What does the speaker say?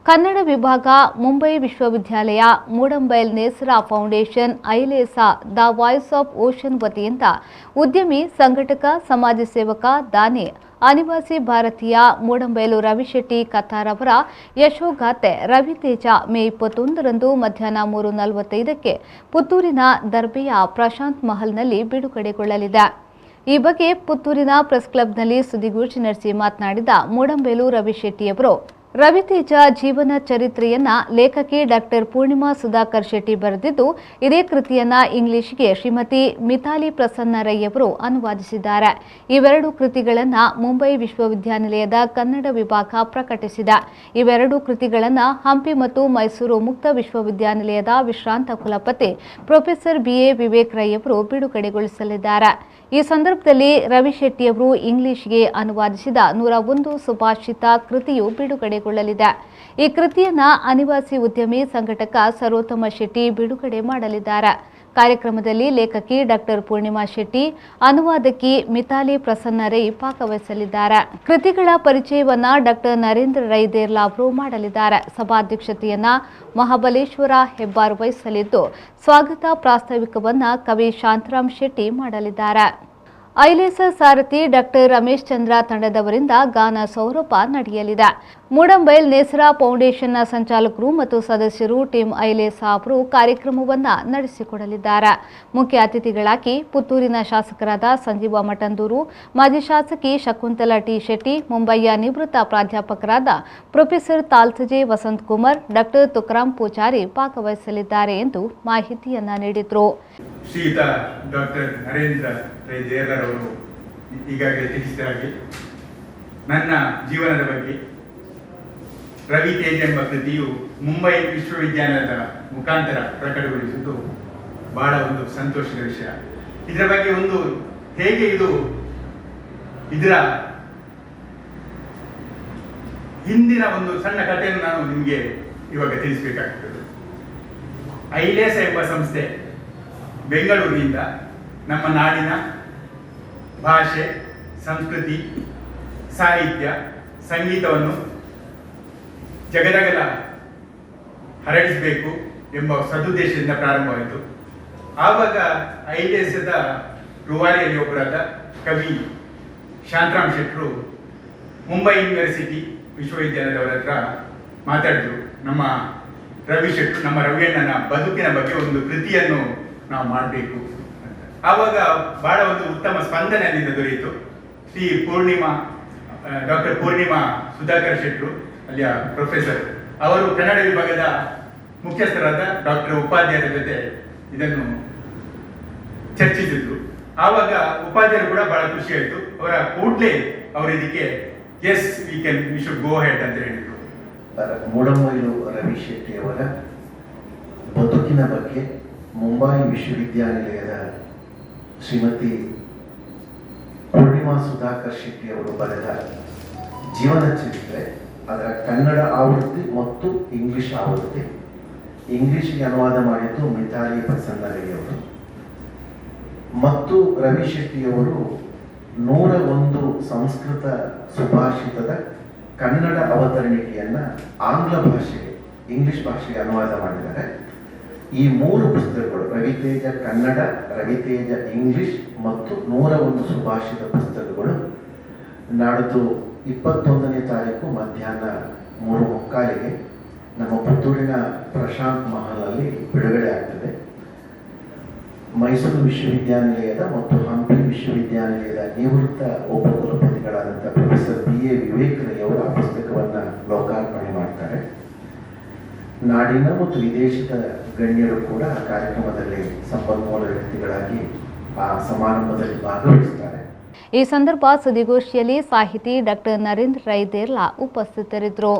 ಕನ್ನಡ ವಿಭಾಗ, ಮುಂಬೈ ವಿಶ್ವವಿದ್ಯಾಲಯ, Moodambail Nesara foundation, Ailesa, the voice of ocean ವತಿಯಿಂದ ಉದ್ಯಮಿ, ಸಂಘಟಕ, ಸಮಾಜ ಸೇವಕ, ದಾನಿ, ಅನಿವಾಸಿ ಭಾರತೀಯ ಮೂಡಂಬೈಲು ರವಿಶೆಟ್ಟಿ ಕತ್ತಾರ್ ಅವರ ಯಶೋಗಾಥೆ ರವಿತೇಜ ಮೇ 21ರಂದು ಮಧ್ಯಾಹ್ನ 3:45ಕ್ಕೆ ಪುತ್ತೂರಿನ ದರ್ಬೆಯ ಪ್ರಶಾಂತ್ ಮಹಲ್ನಲ್ಲಿ ಬಿಡುಗಡೆಗೊಳ್ಳಲಿದೆ. ಈ ಬಗ್ಗೆ ಪುತ್ತೂರಿನ ಪ್ರೆಸ್ ಕ್ಲಬ್ನಲ್ಲಿ ಸುದ್ದಿಗೋಷ್ಠಿ ನಡೆಸಿ ಮಾತನಾಡಿದ ಮೂಡಂಬೈಲು ರವಿಶೆಟ್ಟಿಯವರು, ರವಿತೇಜ ಜೀವನ ಚರಿತ್ರೆಯನ್ನ ಲೇಖಕಿ ಡಾಕ್ಟರ್ ಪೂರ್ಣಿಮಾ ಸುಧಾಕರ್ ಶೆಟ್ಟಿ ಬರೆದಿದ್ದು, ಇದೇ ಕೃತಿಯನ್ನ ಇಂಗ್ಲಿಷ್ಗೆ ಶ್ರೀಮತಿ ಮಿಥಾಲಿ ಪ್ರಸನ್ನ ರೈ ಅವರು ಅನುವಾದಿಸಿದ್ದಾರೆ. ಇವೆರಡು ಕೃತಿಗಳನ್ನು ಮುಂಬೈ ವಿಶ್ವವಿದ್ಯಾನಿಲಯದ ಕನ್ನಡ ವಿಭಾಗ ಪ್ರಕಟಿಸಿದೆ. ಇವೆರಡು ಕೃತಿಗಳನ್ನು ಹಂಪಿ ಮತ್ತು ಮೈಸೂರು ಮುಕ್ತ ವಿಶ್ವವಿದ್ಯಾನಿಲಯದ ವಿಶ್ರಾಂತ ಕುಲಪತಿ ಪ್ರೊಫೆಸರ್ BA ವಿವೇಕ್ ರೈ ಅವರು ಬಿಡುಗಡೆಗೊಳಿಸಲಿದ್ದಾರೆ. ಈ ಸಂದರ್ಭದಲ್ಲಿ ರವಿಶೆಟ್ಟಿಯವರು ಇಂಗ್ಲಿಷ್ಗೆ ಅನುವಾದಿಸಿದ 101 ಸುಭಾಷಿತ ಕೃತಿಯು ಬಿಡುಗಡೆಗೊಳ್ಳಲಿದೆ. ಈ ಕೃತಿಯನ್ನ ಅನಿವಾಸಿ ಉದ್ಯಮಿ, ಸಂಘಟಕ ಸರೋತ್ತಮ ಶೆಟ್ಟಿ ಬಿಡುಗಡೆ ಮಾಡಲಿದ್ದಾರೆ. ಕಾರ್ಯಕ್ರಮದಲ್ಲಿ ಲೇಖಕಿ ಡಾಕ್ಟರ್ ಪೂರ್ಣಿಮಾ ಶೆಟ್ಟಿ, ಅನುವಾದಕಿ ಮಿಥಾಲಿ ಪ್ರಸನ್ನ ರೈ ಭಾಗವಹಿಸಲಿದ್ದಾರೆ. ಕೃತಿಗಳ ಪರಿಚಯವನ್ನ ಡಾಕ್ಟರ್ ನರೇಂದ್ರ ರೈ ದೇರ್ಲಾ ಅವರು ಮಾಡಲಿದ್ದಾರೆ. ಸಭಾಧ್ಯಕ್ಷತೆಯನ್ನ ಮಹಾಬಲೇಶ್ವರ ಹೆಬ್ಬಾರ್ ವಹಿಸಲಿದ್ದು, ಸ್ವಾಗತ ಪ್ರಾಸ್ತಾವಿಕವನ್ನ ಕವಿ ಶಾಂತರಾಮ್ ಶೆಟ್ಟಿ ಮಾಡಲಿದ್ದಾರೆ. ಐಲೇಸಾ ಸಾರಥಿ ಡಾಕ್ಟರ್ ರಮೇಶ್ ಚಂದ್ರ ತಂಡದವರಿಂದ ಗಾನ ಸೌರಭ ನಡೆಯಲಿದೆ. ಮೂಡಂಬೈಲ್ ನೇಸರಾ ಫೌಂಡೇಶನ್ನ ಸಂಚಾಲಕರು ಮತ್ತು ಸದಸ್ಯರು ಟೀಮ್ ಐಲೇಸಾ ಅವರು ಕಾರ್ಯಕ್ರಮವನ್ನು ನಡೆಸಿಕೊಡಲಿದ್ದಾರೆ. ಮುಖ್ಯ ಅತಿಥಿಗಳಾಗಿ ಪುತ್ತೂರಿನ ಶಾಸಕರಾದ ಸಂಜೀವ ಮಠಂದೂರು, ಮಾಜಿ ಶಾಸಕಿ ಶಕುಂತಲಾ ಟಿ ಶೆಟ್ಟಿ, ಮುಂಬಯಿಯ ನಿವೃತ್ತ ಪ್ರಾಧ್ಯಾಪಕರಾದ ಪ್ರೊಫೆಸರ್ ತಾಲ್ತಜೆ ವಸಂತಕುಮಾರ್, ಡಾಕ್ಟರ್ ತುಕಾರಾಮ್ ಪೂಜಾರಿ ಭಾಗವಹಿಸಲಿದ್ದಾರೆ ಎಂದು ಮಾಹಿತಿಯನ್ನ ನೀಡಿದರು. ಶ್ರೀಯುತ ಡಾಕ್ಟರ್ ನರೇಂದ್ರ ರೈ ದೇರ್ಲರ್ ಅವರು ಈಗಾಗಲೇ ತಿಳಿಸಿದ ಹಾಗೆ ನನ್ನ ಜೀವನದ ಬಗ್ಗೆ ರವಿತೇಜ ಎಂಬ ಕೃತಿಯು ಮುಂಬೈ ವಿಶ್ವವಿದ್ಯಾಲಯದ ಮುಖಾಂತರ ಪ್ರಕಟಗೊಳಿಸುವುದು ಬಹಳ ಒಂದು ಸಂತೋಷದ ವಿಷಯ. ಇದರ ಬಗ್ಗೆ ಹೇಗೆ ಇದರ ಹಿಂದಿನ ಒಂದು ಸಣ್ಣ ಕಥೆಯನ್ನು ನಾನು ನಿಮಗೆ ಇವಾಗ ತಿಳಿಸಬೇಕಾಗ್ತದೆ. ಐಲೇಸಾ ಎಂಬ ಸಂಸ್ಥೆ ಬೆಂಗಳೂರಿನಿಂದ ನಮ್ಮ ನಾಡಿನ ಭಾಷೆ, ಸಂಸ್ಕೃತಿ, ಸಾಹಿತ್ಯ, ಸಂಗೀತವನ್ನು ಜಗದಗಲ ಹರಡಿಸಬೇಕು ಎಂಬ ಸದುದ್ದೇಶದಿಂದ ಪ್ರಾರಂಭವಾಯಿತು. ಆವಾಗ ಐಲೇಸದ ರೂವಾರಿಯಲ್ಲಿ ಒಬ್ಬರಾದ ಕವಿ ಶಾಂತರಾಮ್ ಶೆಟ್ಟರು ಮುಂಬೈ ಯೂನಿವರ್ಸಿಟಿ ವಿಶ್ವವಿದ್ಯಾಲಯದವರ ಹತ್ರ ಮಾತಾಡಿದ್ರು. ನಮ್ಮ ರವಿಯಣ್ಣನ ಬದುಕಿನ ಬಗ್ಗೆ ಒಂದು ಕೃತಿಯನ್ನು ನಾವು ಮಾಡಬೇಕು ಅಂತ. ಆವಾಗ ಬಹಳ ಒಂದು ಉತ್ತಮ ಸ್ಪಂದನೆ ಅಲ್ಲಿಂದ ದೊರೆಯಿತು. ಡಾಕ್ಟರ್ ಪೂರ್ಣಿಮಾ ಸುಧಾಕರ್ ಶೆಟ್ಟರು, ಅಲ್ಲಿಯ ಪ್ರೊಫೆಸರ್, ಅವರು ಕನ್ನಡ ವಿಭಾಗದ ಮುಖ್ಯಸ್ಥರಾದ ಡಾಕ್ಟರ್ ಉಪಾಧ್ಯಾಯರ ಜೊತೆ ಇದನ್ನು ಚರ್ಚಿಸಿದ್ರು. ಆವಾಗ ಉಪಾಧ್ಯಾಯರು ಕೂಡ ಬಹಳ ಖುಷಿ ಆಯಿತು. ಕೂಡಲೇ ಅವರು ಇದಕ್ಕೆ ವಿ ಶುಡ್ ಗೋ ಹೆಡ್ ಅಂತ ಹೇಳಿದ್ರು. ಮೂಡಂಬೈಲು ರವಿಶೆಟ್ಟಿಯವರ ಬದುಕಿನ ಬಗ್ಗೆ ಮುಂಬೈ ವಿಶ್ವವಿದ್ಯಾನಿಲಯದ ಶ್ರೀಮತಿ ಪೂರ್ಣಿಮಾ ಸುಧಾಕರ್ ಶೆಟ್ಟಿ ಅವರು ಬರೆದ ಜೀವನ ಚರಿತ್ರೆ, ಅದರ ಕನ್ನಡ ಆವೃತ್ತಿ ಮತ್ತು ಇಂಗ್ಲಿಷ್ ಆವೃತ್ತಿ, ಇಂಗ್ಲಿಷ್ಗೆ ಅನುವಾದ ಮಾಡಿದ್ದು ಮಿಥಾಲಿ ಪ್ರಸನ್ನ ರೈ ಅವರು. ಮತ್ತು ರವಿಶೆಟ್ಟಿಯವರು 101 ಸಂಸ್ಕೃತ ಸುಭಾಷಿತದ ಕನ್ನಡ ಅವತರಣಿಕೆಯನ್ನು ಆಂಗ್ಲ ಭಾಷೆಗೆ, ಇಂಗ್ಲಿಷ್ ಭಾಷೆಗೆ ಅನುವಾದ ಮಾಡಿದ್ದಾರೆ. ಈ 3 ಪುಸ್ತಕಗಳು, ರವಿತೇಜ ಕನ್ನಡ, ರವಿತೇಜ ಇಂಗ್ಲಿಷ್ ಮತ್ತು 101 ಸುಭಾಷಿತ ಪುಸ್ತಕಗಳು ನಾಡಿದ್ದು 21ನೇ ತಾರೀಕು ಮಧ್ಯಾಹ್ನ 3:45ಗೆ ನಮ್ಮ ಪುತ್ತೂರಿನ ಪ್ರಶಾಂತ್ ಮಹಲಲ್ಲಿ ಬಿಡುಗಡೆ ಆಗ್ತದೆ. ಮೈಸೂರು ವಿಶ್ವವಿದ್ಯಾನಿಲಯದ ಮತ್ತು ಹಂಪಿ ವಿಶ್ವವಿದ್ಯಾನಿಲಯದ ನಿವೃತ್ತ ಉಪಕುಲಪತಿಗಳಾದಂಥ ಪ್ರೊಫೆಸರ್ BA ವಿವೇಕ್ ರೈ ಅವರು ಆ ಪುಸ್ತಕವನ್ನು ಲೋಕಾರ್ಪಣೆ ಮಾಡ್ತಾರೆ. ನಾಡಿನ ಮತ್ತು ವಿದೇಶದ ಗಣ್ಯರು ಕೂಡ ಆ ಕಾರ್ಯಕ್ರಮದಲ್ಲಿ ಸಂಪನ್ಮೂಲ ವ್ಯಕ್ತಿಗಳಾಗಿ ಆ ಸಮಾರಂಭದಲ್ಲಿ ಭಾಗವಹಿಸುತ್ತಾರೆ. ಈ ಸಂದರ್ಭ ಸುದ್ದಿಗೋಷ್ಠಿಯಲ್ಲಿ ಸಾಹಿತಿ ಡಾಕ್ಟರ್ ನರೇಂದ್ರ ರೈ ದೇರ್ಲಾ ಉಪಸ್ಥಿತರಿದ್ದರು.